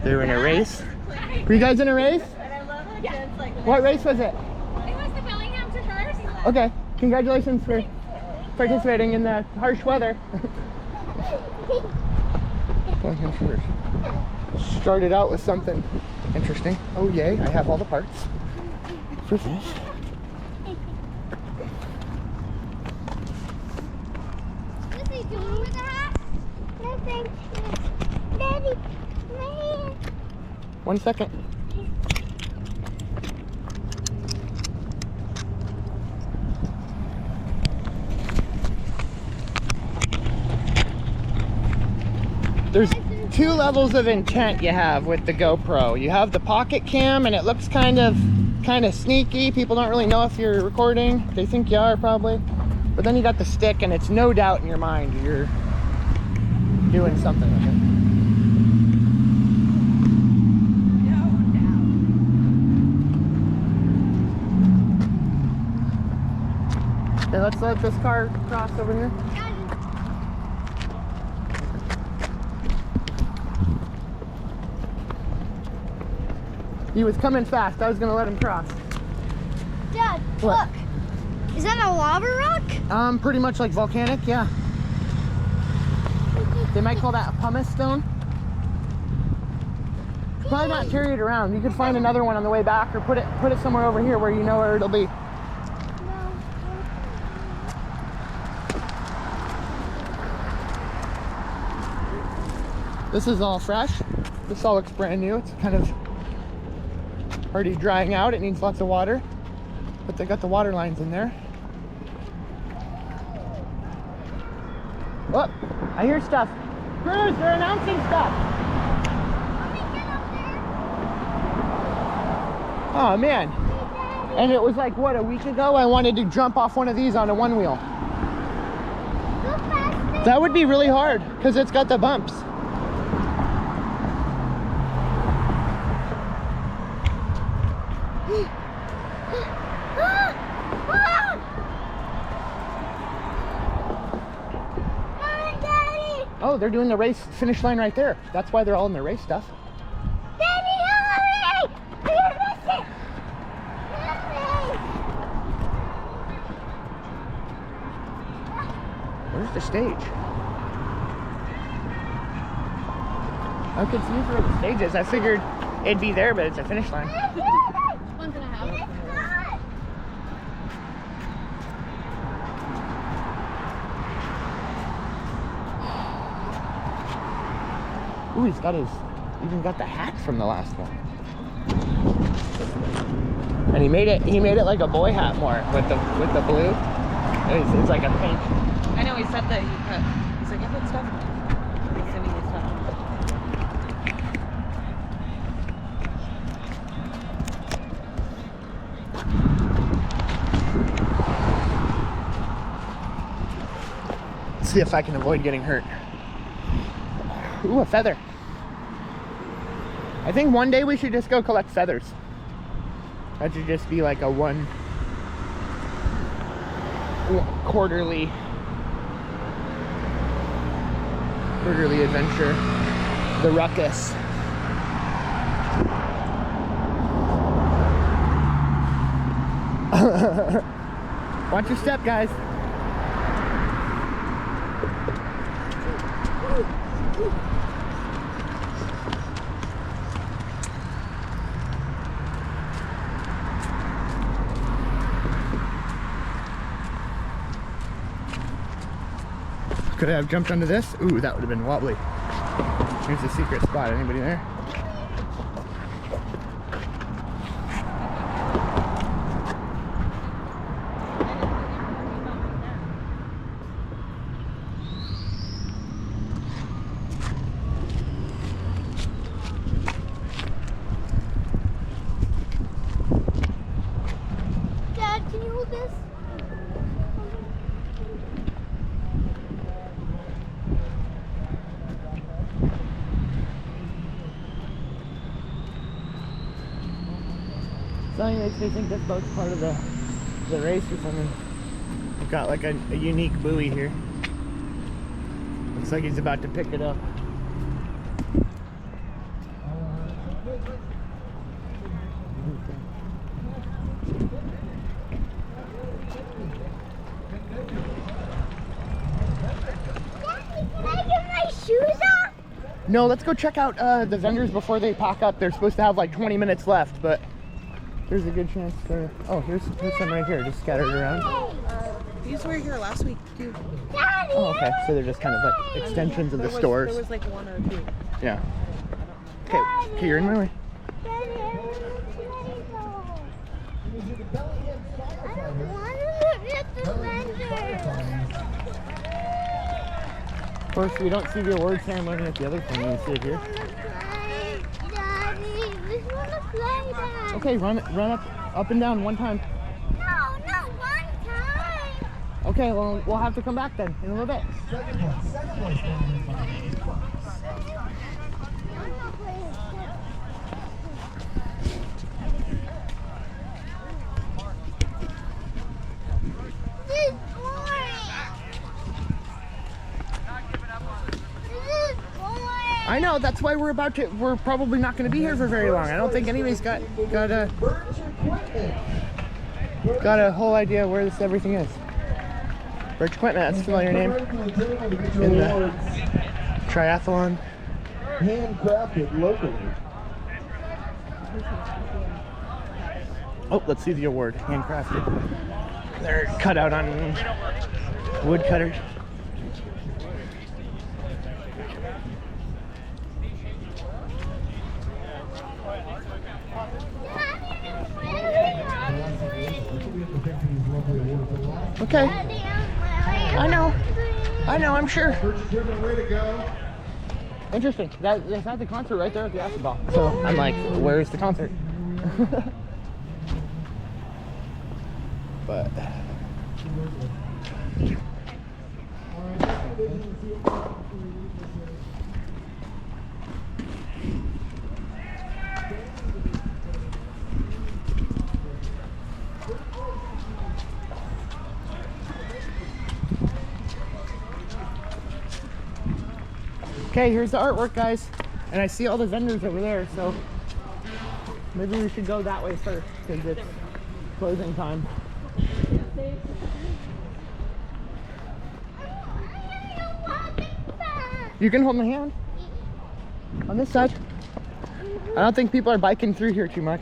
They're in a race. Were you guys in a race? Yeah. What race was it? It was the Bellingham to hers. Okay, congratulations for participating in the harsh weather. Bellingham first. Started out with something interesting. Oh yay, I have all the parts for this. What's he doing with the hat? Nothing. Daddy, my hand. 1 second. There's two levels of intent you have with the GoPro. You have the pocket cam, and it looks kind of sneaky. People don't really know if you're recording. They think you are probably. But then you got the stick, and it's no doubt in your mind you're doing something with it. Okay, let's let this car cross over here. He was coming fast. I was gonna let him cross. Dad, What? look. Is that a lava rock? Pretty much like volcanic, yeah. They might call that a pumice stone. Probably not carry it around. You could find another one on the way back, or put it somewhere over here where you know where it'll be. No. This is all fresh. This all looks brand new. It's kind of already drying out. It needs lots of water, but they got the water lines in there. Oh, I hear stuff. Cruz, they're announcing stuff. Let me get up there. Oh man. And it was like, what, a week ago? I wanted to jump off one of these on a one wheel. Go faster. That would be really hard because it's got the bumps. Oh, they're doing the race finish line right there. That's why they're all in the race stuff. Daddy, hurry! You're missing. Where's the stage? I could see where the stage is. I figured it'd be there, but it's a finish line. One's and a half. Ooh, he's got even got the hat from the last one. And he made it like a boy hat more with the blue. It's like a pink. I know he said that he's like, I put stuff in it. He's sending me stuff. Let's see if I can avoid getting hurt. Ooh, a feather. I think one day we should just go collect feathers. That should just be like a quarterly adventure. The ruckus. Watch your step, guys. Could I have jumped onto this? Ooh, that would have been wobbly. Here's the secret spot. Anybody there? Dad, can you hold this? Something makes me think this boat's part of the race or something. We've got like a unique buoy here. Looks like he's about to pick it up. No, let's go check out the vendors before they pack up. They're supposed to have like 20 minutes left, but there's a good chance to... Oh, here's some right here, just scattered around. These were here last week too. Daddy, Oh, okay. So they're just kind of like extensions of the stores. There was like one or two. Yeah. Okay, okay, you're in my way. Daddy, I want to go. I don't want to look at the vendors. Of course, we don't see the award ceremony at the other thing. We see it here. Daddy, we want to play that. Okay, run up and down one time. No, not one time. Okay, well, we'll have to come back then in a little bit. I'm not playing. This is boring. This is boring. I know, that's why we're probably not going to be here for very long. I don't think anybody's got a whole idea where everything is. Birch Equipment, that's a familiar name. In the triathlon. Handcrafted locally. Oh, let's see the award. Handcrafted. They're cut out on wood cutters. Okay. I know, I'm sure. Interesting. That's not the concert right there at the acid ball. So I'm like, where's the concert? But okay, here's the artwork, guys. And I see all the vendors over there, so maybe we should go that way first because it's closing time. You can hold my hand on this side. I don't think people are biking through here too much.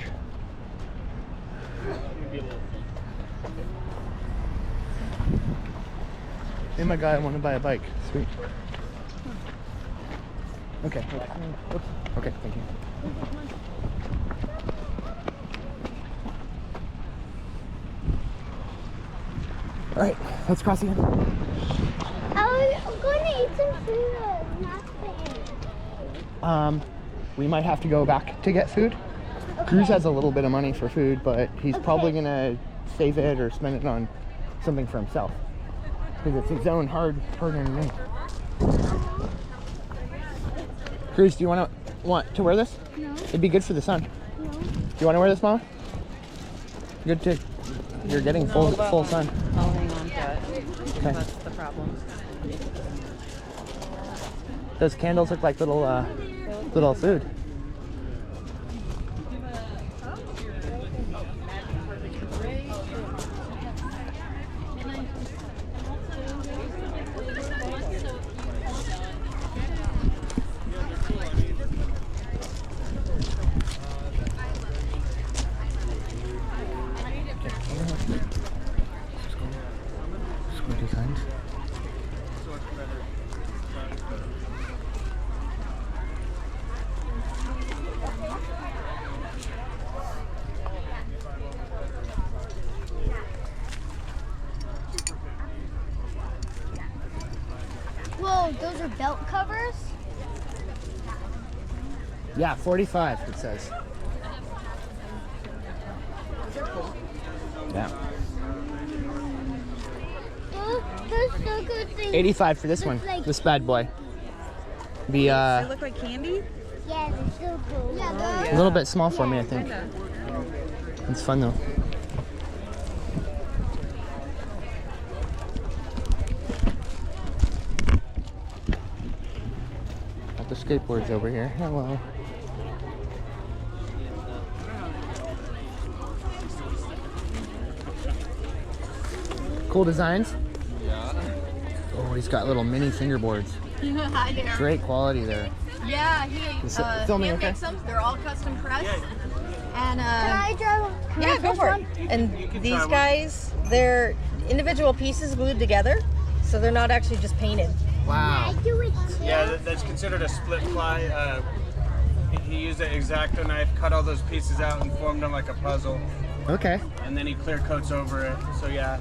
Hey, my guy, I want to buy a bike. Sweet. Okay. Oops. Okay, thank you. All right, let's cross again. I'm going to eat some food. Nothing. We might have to go back to get food. Okay. Cruz has a little bit of money for food, but he's probably gonna save it or spend it on something for himself because it's his own hard-earned money. Cruz, do you want to wear this? No. It'd be good for the sun. No. Do you want to wear this, Mama? Good too. You're getting full sun. I'll hang on to it. Okay. That's the problem. Those candles look like little food. Designs. Whoa, those are belt covers? Yeah, 45 it says. Yeah. Those so good things. 85 for this one. This bad boy. Be They look like candy? Yeah, they're so cool. Yeah, a little bit small for me, I think. It's fun though. Got the skateboards over here. Hello. Cool designs. Oh, he's got little mini fingerboards. Hi there. Great quality there. Yeah, he filming hand okay? makes them. They're all custom pressed. And Can I drive? Can I yeah, go push for one? it. And these guys, they're individual pieces glued together, so they're not actually just painted. Wow. Can I do it too? Yeah, that's considered a split ply. He used an X-Acto knife, cut all those pieces out and formed them like a puzzle. Okay. And then he clear coats over it. So yeah,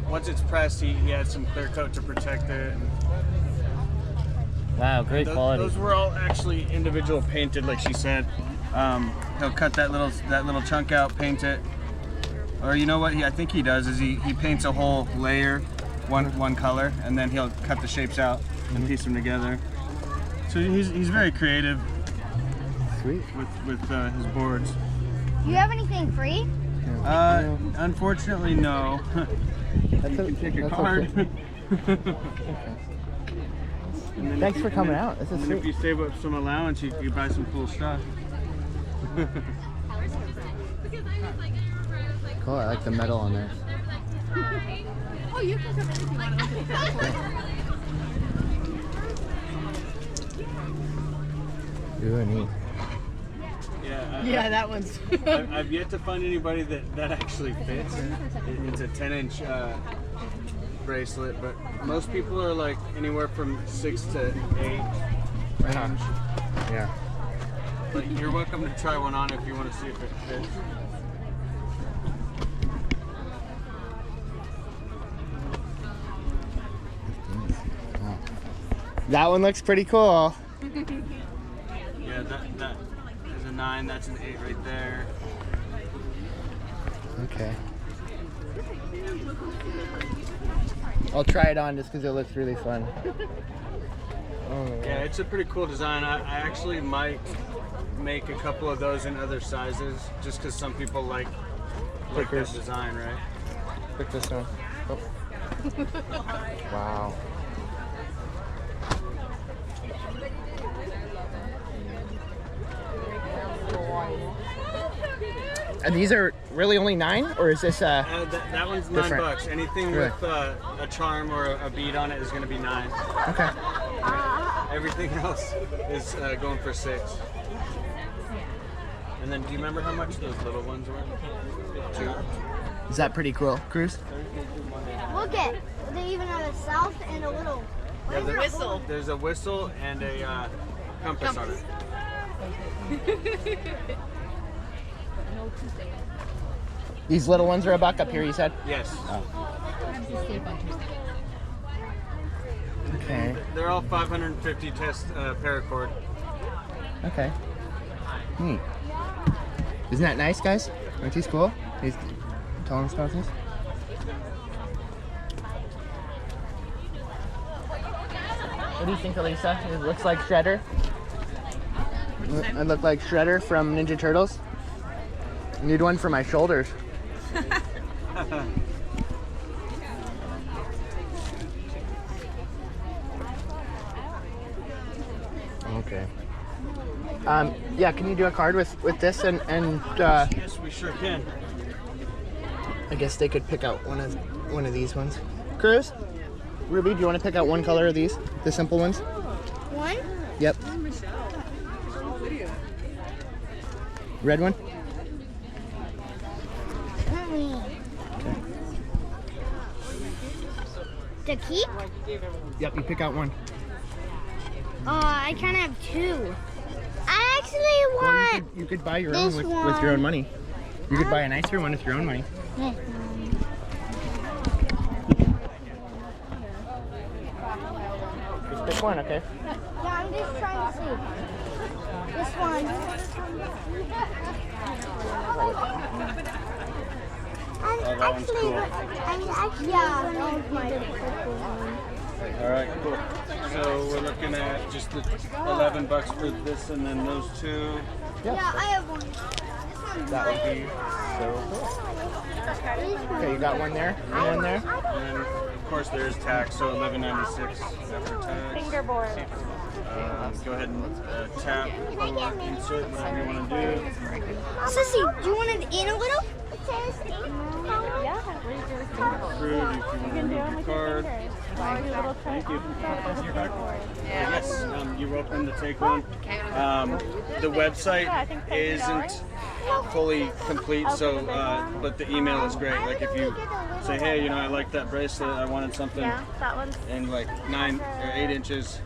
once it's pressed, he adds some clear coat to protect it. Wow, great quality. Those were all actually individual painted, like she said. He'll cut that little chunk out, paint it. Or you know what I think he does is he paints a whole layer, one color, and then he'll cut the shapes out and piece them together. So he's very creative. Sweet. With his boards. Do you have anything free? Unfortunately, no. You can take a card. Okay. Thanks for coming out. This is And if you sweet. save up some allowance, you can buy some cool stuff. Cool. I like the metal on there. Oh, you can come in if you want. Ooh, neat. Yeah, that one's. I've yet to find anybody that actually fits. It's a 10-inch bracelet, but most people are like anywhere from 6 to 8 range. Yeah. But you're welcome to try one on if you want to see if it fits. That one looks pretty cool. Yeah, that is a 9. That's an 8 right there. Okay. I'll try it on just because it looks really fun. Oh, Yeah, it's a pretty cool design. I actually might make a couple of those in other sizes, just because some people like that design, right? Pick this one. Oh. Wow. And these are really only 9, or is this That one's Different. $9. Anything Really? with a charm or a bead on it is going to be 9. okay? Everything else is going for 6. And then, do you remember how much those little ones were? 2. Is that pretty cool, Cruz? Look at. They even have a south and a little. Yeah, Whistle. There's a whistle and a compass on it. These little ones are $1 up here, you said? Yes. Okay. They're all 550 test paracord. Okay. Neat. Isn't that nice, guys? Aren't these cool? These telling us about this? What do you think, Elisa? It looks like Shredder. I look like Shredder from Ninja Turtles. I need one for my shoulders. Okay. Yeah, can you do a card with this and Yes, we sure can. I guess they could pick out one of these ones. Cruz? Ruby, do you want to pick out one color of these? The simple ones? One? Yep. Red one? To keep? Yep, you pick out one. I kind of have 2. I actually Well, want. you could buy your own this with your own one. money. You could buy a nicer one with your own money. Just pick one, okay? Yeah, I'm just trying to see. This one. that one's cool. Yeah, that one's my purple one. All right, cool. So we're looking at just the $11 for this, and then those 2. Yeah, I have one. This one's That would be so cool. Okay, you got one there, and one there. And then, of course, there's tax, so $11.96 after tax. Fingerboard. Go ahead and tap or insert whatever you want to do. Sissy, do you want it in a little? It says Approved if you want to remove your card. Thank you. Yes, you're welcome to take one. The website isn't fully complete, so but the email is great. Like if you say, hey, I like that bracelet, I wanted something in like 9 or 8 inches,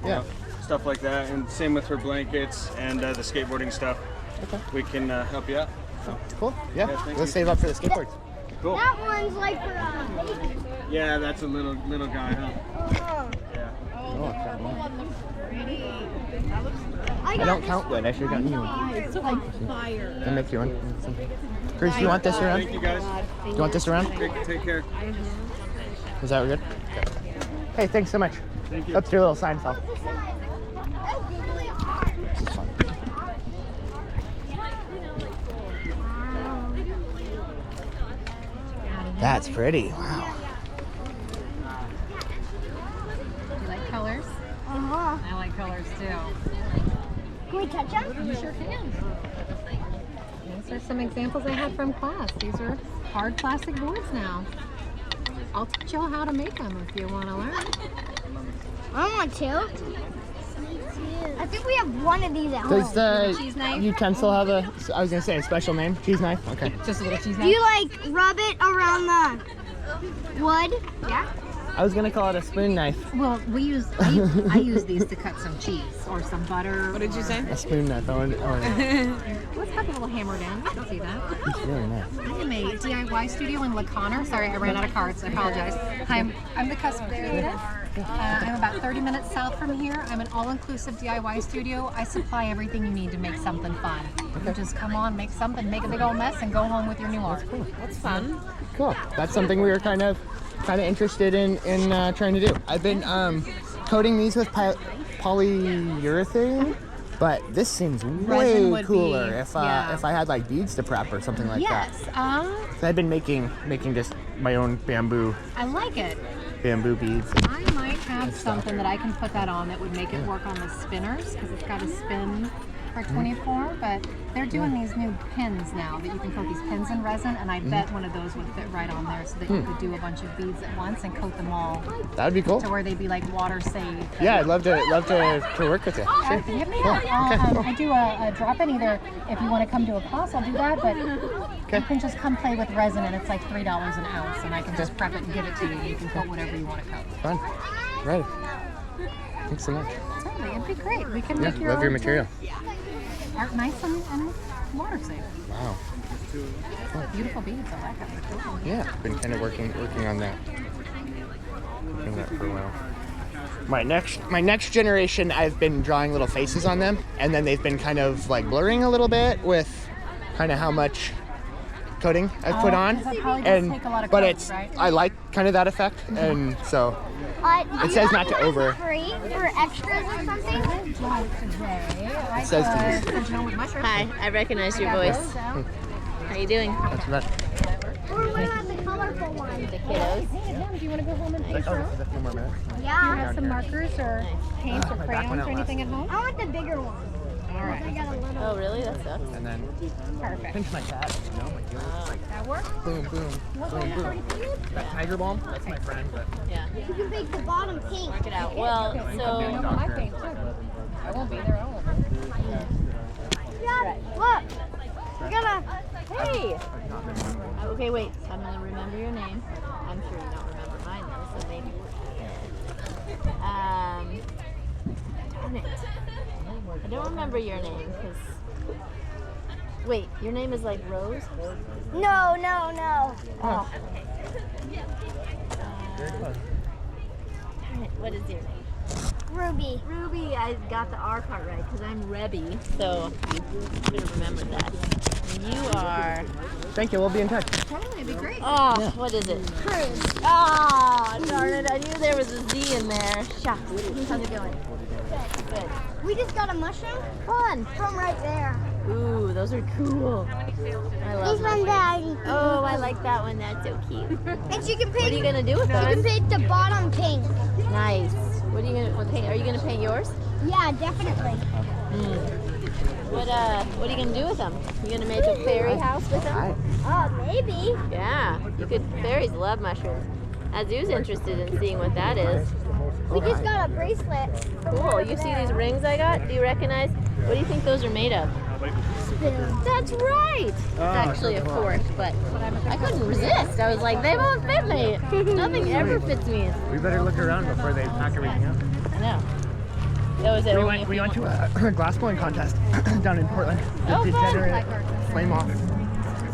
stuff like that. And same with her blankets and the skateboarding stuff. Okay. We can help you out. So. Cool. Yeah. thank Let's you. save up for the skateboards. Cool. That one's like for baby. Yeah, that's a little guy, huh? Yeah. Oh, I don't count good. I should have gotten you one. It's like fire. I'll make you one. Chris, you want this around? Thank you guys. Do you want this around? Take care. Is that good? Okay. Hey, thanks so much. Thank you. That's your little Seinfeld. This is fun. That's pretty. Wow. You like colors? Uh-huh. I like colors too. Can we touch them? You sure can. These are some examples I had from class. These are hard plastic boards now. I'll teach y'all how to make them if you want to learn. I want to. I think we have one of these at Does home. the Cheese knife? utensil have a, I was going to say, a special name? Cheese knife? Okay. Just a little cheese Do knife. you like rub it around the wood? Yeah. I was going to call it a spoon knife. Well, I use these to cut some cheese or some butter. What did you say? A spoon knife. Oh, Let's cut the little hammer down. You can see that. it's really nice. I am a DIY studio in La Conner. Sorry, I ran out of cards. I apologize. I'm the custom creator. I'm about 30 minutes south from here. I'm an all-inclusive DIY studio. I supply everything you need to make something fun. You just come on, make something, make a big old mess, and go home with your new art. That's fun. Cool. That's something we were kind of interested in trying to do. I've been coating these with polyurethane, but this seems Resin way would cooler be- if yeah. if I had like beads to prep or something like that. Yes. So I've been making just my own bamboo I like it. beads. I might have something that I can put that on that would make it work on the spinners because it's got a spin for 24, but they're doing these new pins now that you can coat these pins in resin, and I bet one of those would fit right on there so that you could do a bunch of beads at once and coat them all That would be cool. to where they'd be like water safe. Yeah, I'd love to work with you. Sure. Hit me up. I do a drop-in either if you want to come to a class, I'll do that, but you can just come play with resin and it's like $3 an ounce, and I can just prep it and give it to you. You can coat whatever you want to coat. Fun. Right. Thanks so much. Totally, it'd be great. We can Yeah, make your love your own material. art nice and water safe. Wow. Beautiful beads, I like them. They're cool. Yeah, been kind of working on that. Doing that for a while. My next generation, I've been drawing little faces on them, and then they've been kind of like blurring a little bit with kind of how much coating I've put on. 'cause that probably does take a lot of but coat, it's right? I like kind of that effect, and so Do It says you not to have over. free for extras or something? It says to Hi, I recognize your voice. How you doing? that's that. Or what about the colorful one? The kiddos? Hey, Adam, do you want to go home and Oh, paint your own? this is a few more minutes. Do you Yeah. have some markers or paints or my back crayons went or out anything at home? I want the bigger one. All I right. got a little. Oh, really? That sucks. And then Perfect. pinch my cat. You know, like That works? boom, boom, boom, boom. That tiger balm. That's my friend, but Yeah. You can make the bottom pink. Work it out. Well, so I paint too. I won't be there. I won't. Yeah, look. We're gonna. hey. Okay, wait. I'm gonna remember your name. I'm sure you don't remember mine though, so maybe. Darn it. I don't remember your name because. Wait, your name is like Rose? No, no, no. Oh. Darn it. What is your name? Ruby. Ruby, I got the R part right because I'm Rebby, so you should have remembered that. And you are. thank you. We'll be in touch. Totally, it'd be great. Oh, what is it? Cruz. Oh, darn it! I knew there was a Z in there. Shucks. How's it going? Good. We just got a mushroom Fun. from right there. Ooh, those are cool. I love This one, mushrooms. Daddy. Oh, I like that one. That's so cute. And you can What are you paint. gonna do with You can those? paint the bottom pink. Nice. What are you gonna paint? Are you gonna paint yours? Yeah, definitely. What are you gonna do with them? You gonna make a fairy house with them? Oh, maybe. Yeah, you could. Fairies love mushrooms. Azu's interested in seeing what that is. We just got a bracelet. Cool. You see these rings I got? Do you recognize? What do you think those are made of? That's right. It's actually a fork, but I couldn't resist. I was like, they won't fit me. Nothing ever fits me. We better look around before they pack everything up. I know. That was it. We went to a glass blowing contest down in Portland. The Oh, fun. Degenerate Flame Off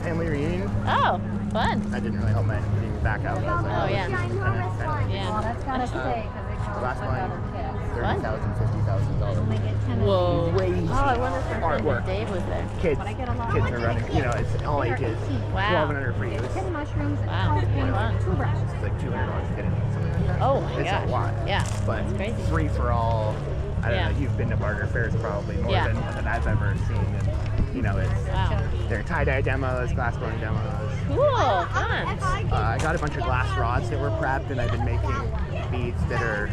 family reunion. Oh, fun. I didn't really help my team back out. I was like, Oh, yeah. Ginormous one. Yeah. That's gotta stay because it goes glass with other blowing, kids. $30,000, $50,000. They get 10 Whoa. Crazy Oh, I wonder if artwork. Dave was there. Kids are running. You know, it's all ages. Wow. 12 and under for use. 10 mushrooms, Wow. 12 paints, Wow. 2 brushes. It's like $200 to get in. Something like that. Oh my It's gosh. a lot. Yeah. But That's crazy. free for all. I don't Yeah. know. You've been to barter fairs probably more Yeah. than I've ever seen. And, you know, it's Wow. they're tie-dye demos, glass blowing demos. Cool. Fun. I got a bunch of glass rods that were prepped, and I've been making beads that are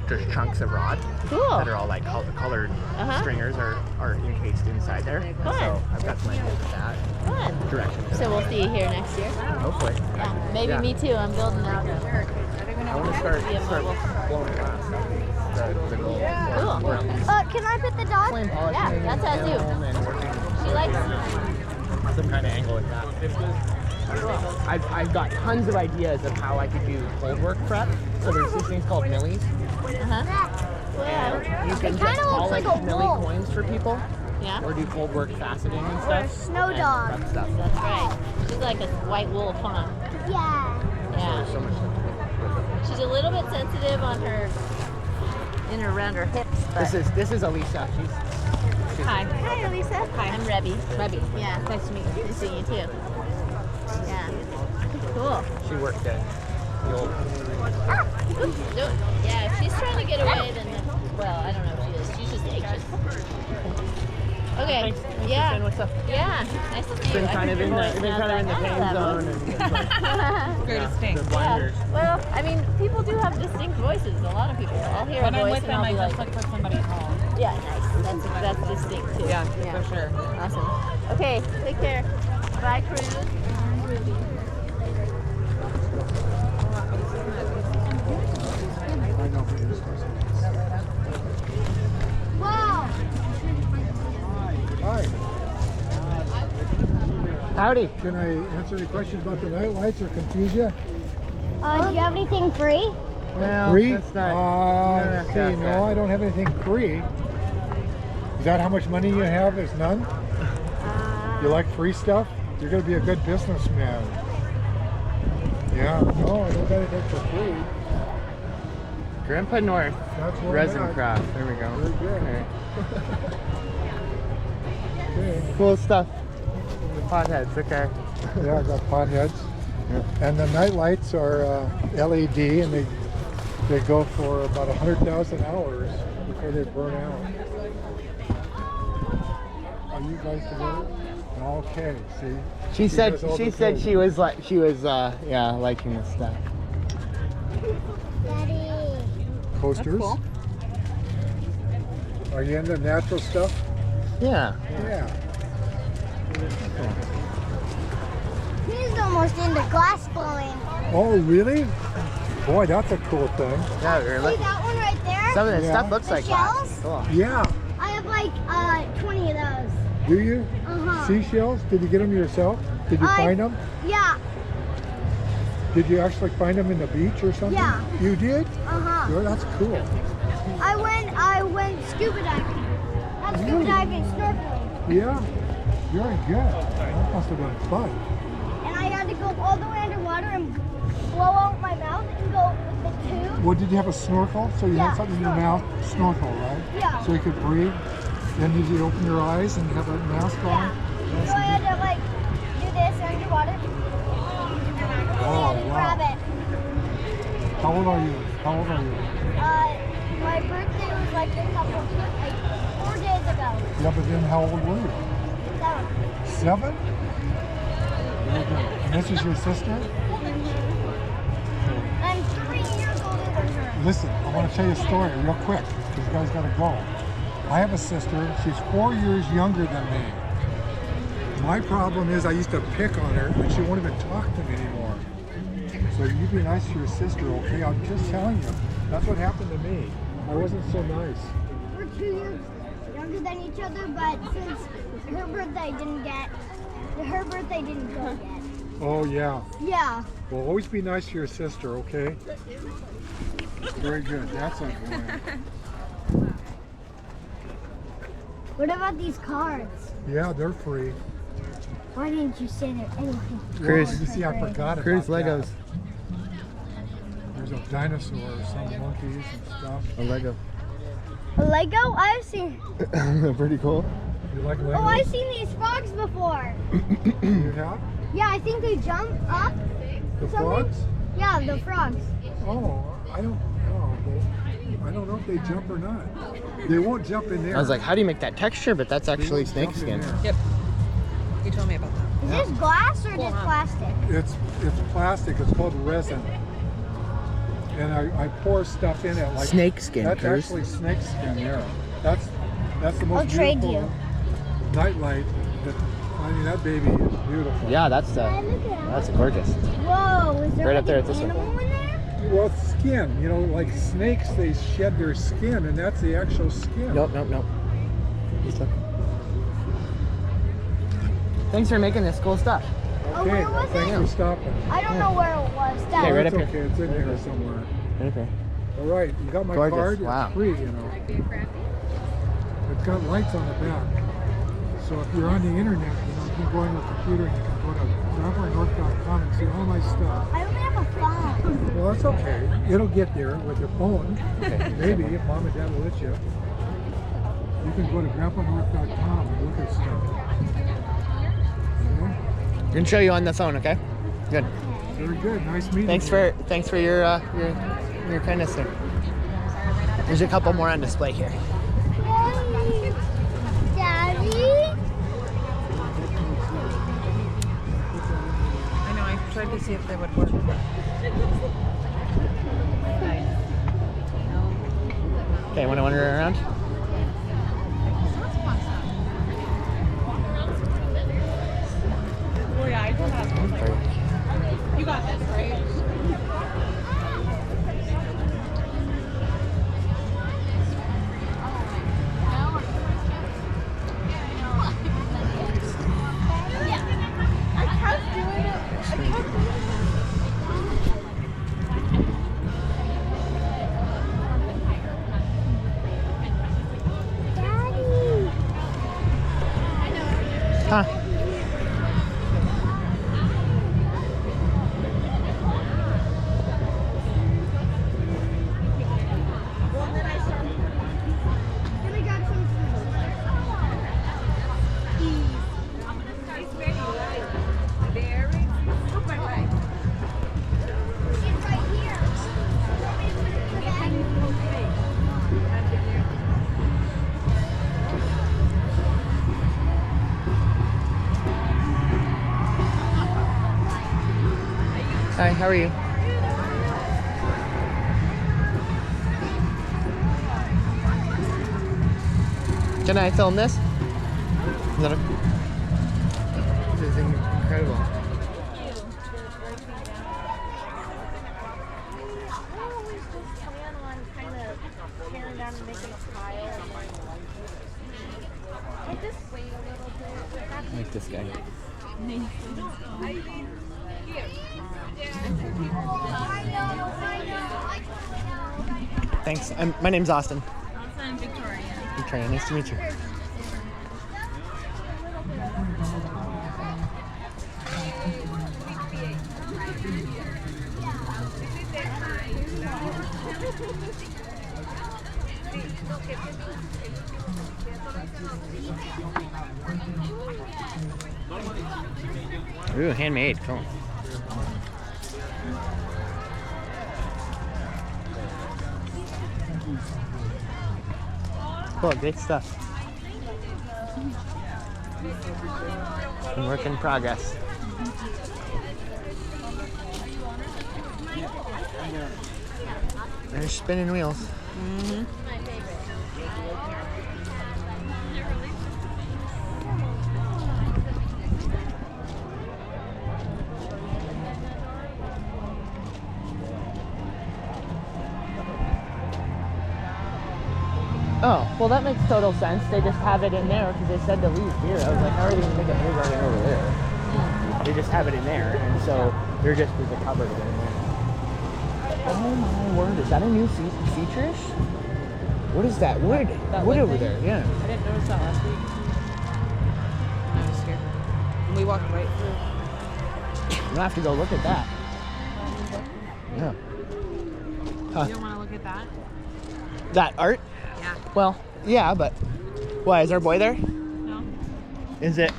just chunks of rod Cool. that are all like colored Uh-huh. stringers are encased inside there. Fun. So I've got some ideas of that Fun. direction. So we'll see you here next year. Hopefully. Yeah. Maybe Yeah. me too. I'm building out. I want to start Be a mobile. blowing glass. The goal. Cool. Can I pet the dog? Flame polishing Yeah, that's how I do. film and working She likes. some kind of angle with that. I've got tons of ideas of how I could do cold work prep. So there's these things called millies. Uh-huh. Well, You can It just kinda looks polish like a milli wolf. coins for people, yeah. or do cold work faceting and stuff. Snow and dog. prep stuff. That's right. She's like a white wolf, huh? Yeah. Yeah. There's so much stuff to do. She's a little bit sensitive on her, in or around her hips, but. This is Alicia. She's Hi. Hi, Elisa. Hi. I'm Rebby. Rebby. Yeah. Nice to meet you. Nice to meet you too. Yeah. Cool. She worked at the old. Oops. No. Yeah. If she's trying to get away, then well, I don't know if she is. She's just anxious. Okay. Thanks for Yeah. saying what's up. Yeah. Nice to see you. Been kind of in the pain zone and the blinders. Well, I mean, people do have distinct voices. A lot of people. I'll hear a voice and I'll be like, look for somebody home. yeah, nice. That's distinct too. Yeah, for sure. Awesome. Okay, take care. Bye, Cruz. Wow. Hi, Howdy. can I answer any questions about the night lights or confuse you? Do you have anything free? Well, Free? that's not. See, no, I don't have anything free. Is that how much money you have? Is none? You like free stuff? You're going to be a good businessman. Yeah, no, I don't got anything for free. Grandpa North That's where Resin I'm at. Craft. There we go. Very good. Alright. Okay. Cool stuff. The potheads. Okay. Yeah, I got pot heads. And the night lights are LED, and they go for about 100,000 hours before they burn out. Are you guys together? Okay, see. She said does all she the said code. she was yeah, liking this stuff. Daddy. Coasters. Cool. Are you into natural stuff? Yeah. Yeah. He's almost into glass blowing. Oh, really? Boy, that's a cool thing. Yeah, See really. that one right there? Some of this Yeah. stuff looks The like glass. shells? Cool. Yeah. I have like 20 of those. Do you? Uh-huh. Seashells? Did you get them yourself? Did you find them? Yeah. Did you actually find them in the beach or something? Yeah. You did? Uh-huh. Well, that's cool. I went scuba diving. Not scuba diving, snorkeling. Yeah. Very good. That must have been fun. And I had to go all the way underwater and blow out my mouth and go with the tube. Well, did you have a snorkel? So you Yeah, had something in your snorkel. mouth? Snorkel, right? Yeah. So you could breathe. Then did you open your eyes and have that mask Yeah. on? So I had to like do this underwater. Oh, And wow. grab it. How old are you? How old are you? My birthday was like a couple, like 4 days ago. Yeah, but then how old were you? So, 7? Very good. And this is your sister? I'm 3 years older than her. Listen, I want to tell you a story real quick, because you guys got to go. I have a sister. She's 4 years younger than me. My problem is I used to pick on her, and she won't even talk to me anymore. So you be nice to your sister, okay? I'm just telling you. That's what happened to me. I wasn't so nice. We're 2 years younger than each other, but since her birthday didn't go yet. Oh, yeah. Yeah. Well, always be nice to your sister, okay? Very good. That's a boy. What about these cards? Yeah, they're free. Why didn't you say that anyway? Cruise. Well, you see, I forgot Cruise about Legos. that. There's a dinosaur, some monkeys and stuff. A Lego. A Lego? I've seen. Pretty cool. You like Legos? Oh, I've seen these frogs before. You have? Yeah, I think they jump up. The Something? frogs? Yeah, the frogs. Oh, I don't know. I don't know if they jump or not. They won't jump in there. I was like, how do you make that texture? But that's They actually won't snake jump in skin. there. Yep. You told me about that. Is this glass or just plastic? It's plastic. It's called resin. And I pour stuff in it like Snake skin, That's Cruz. actually snake skin. Yeah. That's the most I'll trade beautiful nightlight. I mean, that baby is beautiful. Yeah, that's Look at that. that's gorgeous. Whoa, is there Right like up there an at this one. animal in there? Well, it's skin. You know, like snakes, they shed their skin, and that's the actual skin. Nope. Just look. Thanks for making this cool stuff. Oh, Okay, where was thanks it? for stopping. I don't know where it was. Dad. Okay, right It's up here. okay. It's in here somewhere. Okay. All right, you got my Gorgeous, card. wow. It's free, you know. It's got lights on the back. So if you're on the internet, you know, you can go on your computer and you can go to gravenorth.com and see all my stuff. I only have a phone. Well, that's okay. It'll get there with your phone. Maybe if mom and dad will let you. You can go to grandpanorth.com and look at stuff. Okay? I can show you on the phone. Okay. Good. Very good. Nice meeting Thanks you. for your kindness there. There's a couple more on display here. Daddy. Daddy? I know, I tried to see if they would work. Okay, want to wander around? You got this, right? Daddy. Huh? Let me grab some food. It's right here. Want me to put it in the bag? Hi, how are you? Can I film this? Is that this is incredible. I like this guy. Thanks. My name's Austin. I'm Victoria. Victoria, nice to meet you. Ooh, handmade. Cool. Cool, great stuff. Work in progress. There's spinning wheels. Oh, well that makes total sense. They just have it in there because they said to leave here. I was like, how are they going to make a beer garden over there? They just have it in there, and so they're just with the cupboard in there. Oh my word, is that a new feature? What is that wood? That wood wood over thing? there, yeah. I didn't notice that last week. I was here. And we walked right through. We'll have to go look at that. Yeah. Huh. You don't want to look at that? That art? Yeah. Well, yeah, but why, is our boy there? No? Is it?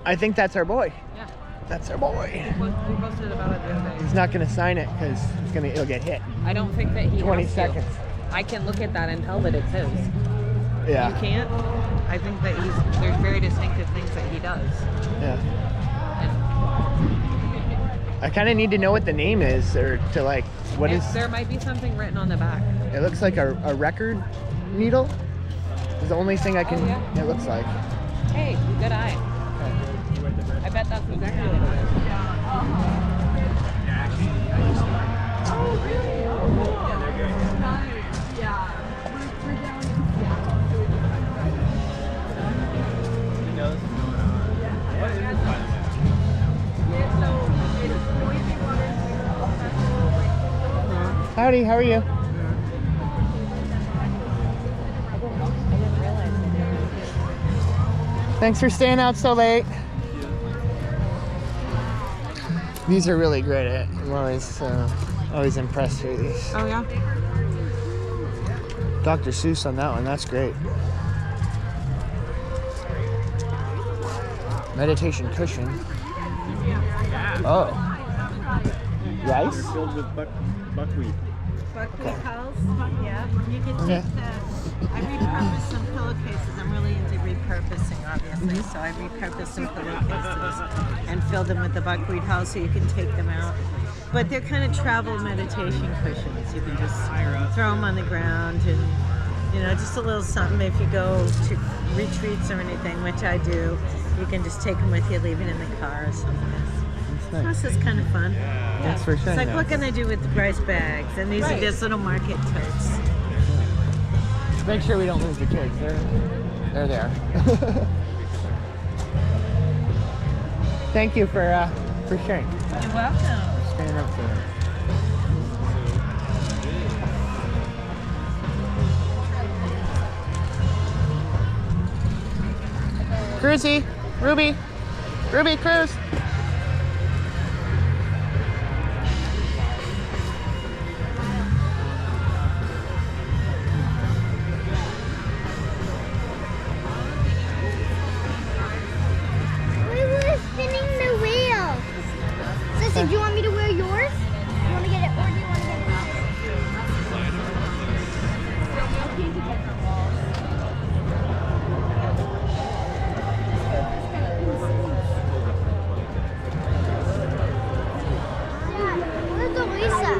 I think that's our boy. Yeah. That's our boy. We posted about it the other day. He's not gonna sign it because he'll get hit. I don't think that he 20 has seconds. to. I can look at that and tell that it's his. Yeah. You can't? I think that there's very distinctive things that he does. Yeah. And I kind of need to know what the name is, or to like, what is? there might be something written on the back. It looks like a record needle. It's the only thing I can. Oh, yeah. It looks like. Hey, good eye. I bet that's exactly what it is. Howdy, how are you? Thanks for staying out so late. These are really great. I'm always impressed with these. Oh, yeah? Dr. Seuss on that one, that's great. Meditation cushion. Oh. Rice? Filled with buckwheat. Buckwheat hulls, yeah. You can Okay. take I repurposed some pillowcases. I'm really into repurposing, obviously. So I repurposed some pillowcases and filled them with the buckwheat hulls so you can take them out. But they're kind of travel meditation cushions. You can just throw them on the ground and, just a little something. If you go to retreats or anything, which I do, you can just take them with you, leave it in the car or something. Plus, it's kind of fun. Thanks for It's sharing like, that. what can I do with the rice bags? And these are just little market totes. Make sure we don't lose the kids. They're there. Thank you for sharing. You're welcome. Staying up for it. Cruzy, Ruby, Cruz. We were spinning the wheel. Sissy, do you want me to wear yours? You want to get it, or do you want to get it? Where's Elisa?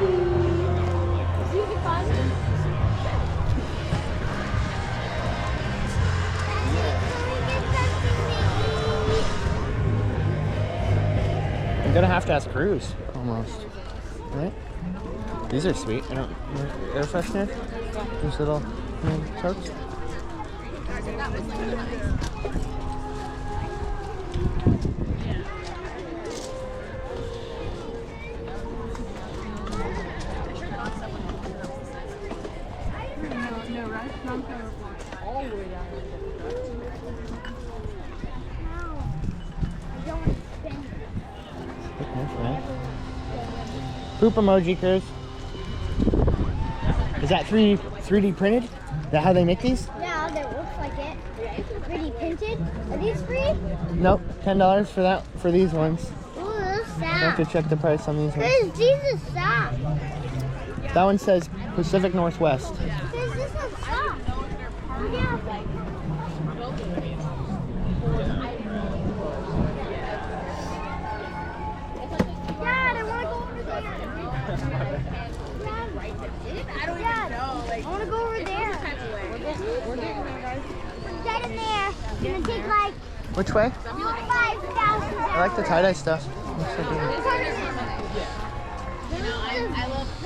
I'm gonna have to ask Cruz, almost. Right? These are sweet. I don't air freshener. These little totes. Poop emoji, Cruz. Is that 3D printed? Is that how they make these? Yeah, that looks like it. 3D printed. Are these free? Nope. $10 for these ones. Ooh, those I have to soft. check the price on these ones. Because these are soft. That one says Pacific Northwest. Because this one's soft. Yeah. Dad, I want to go over there. Dad, I want to go over there. Get in there. It's going to take like Which way? 5,000 I like the tie-dye stuff. Looks so good. hours.